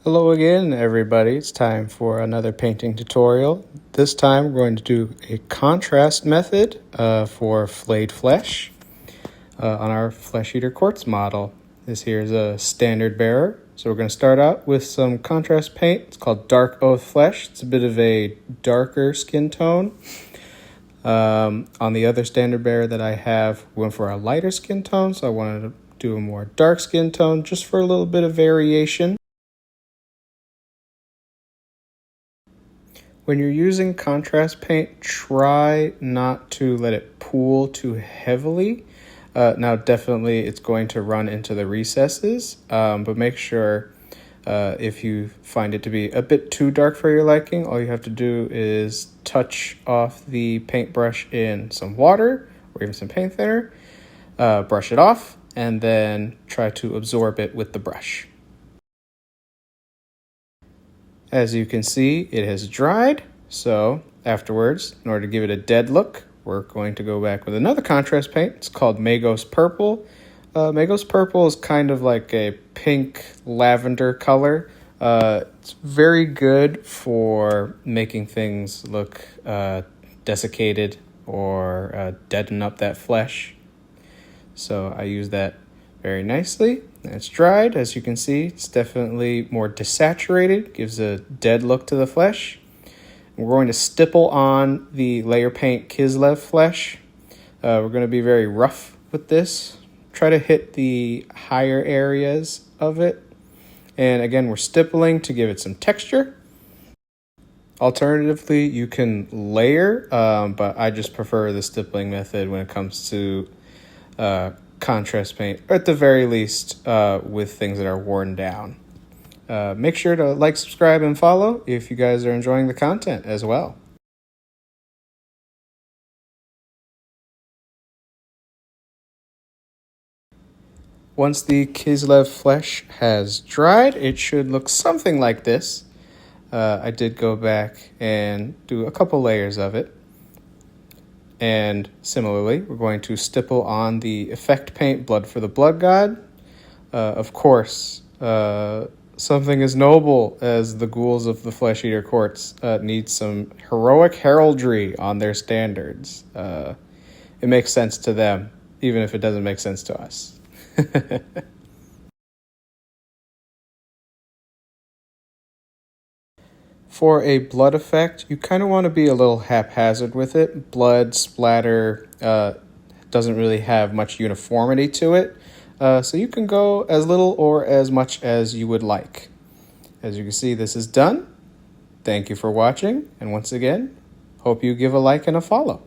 Hello again, everybody. It's time for another painting tutorial. This time we're going to do a contrast method for flayed flesh on our flesh eater quartz model. This here is a standard bearer. So we're going to start out with some contrast paint. It's called Dark Oath Flesh. It's a bit of a darker skin tone. On the other standard bearer that I have, went for a lighter skin tone, so I wanted to do a more dark skin tone just for a little bit of variation. When you're using contrast paint, try not to let it pool too heavily. Now, definitely it's going to run into the recesses, but make sure if you find it to be a bit too dark for your liking, all you have to do is touch off the paintbrush in some water or even some paint thinner, brush it off, and then try to absorb it with the brush. As you can see, it has dried, so afterwards, in order to give it a dead look, we're going to go back with another contrast paint. It's called Magos Purple. Magos Purple is kind of like a pink lavender color. It's very good for making things look desiccated or deaden up that flesh. So I use that very nicely. It's dried, as you can see. It's definitely more desaturated, gives a dead look to the flesh. We're going to stipple on the layer paint Kislev flesh. We're going to be very rough with this. Try to hit the higher areas of it. And again, we're stippling to give it some texture. Alternatively, you can layer, but I just prefer the stippling method when it comes to contrast paint, or at the very least with things that are worn down. Make sure to like, subscribe, and follow if you guys are enjoying the content as well. Once the Kislev flesh has dried, it should look something like this. I did go back and do a couple layers of it. And similarly, we're going to stipple on the effect paint Blood for the Blood God. Of course, something as noble as the ghouls of the Flesh Eater Quartz needs some heroic heraldry on their standards. It makes sense to them, even if it doesn't make sense to us. For a blood effect, you kind of want to be a little haphazard with it. Blood splatter doesn't really have much uniformity to it, so you can go as little or as much as you would like. As you can see, this is done. Thank you for watching, and once again, hope you give a like and a follow.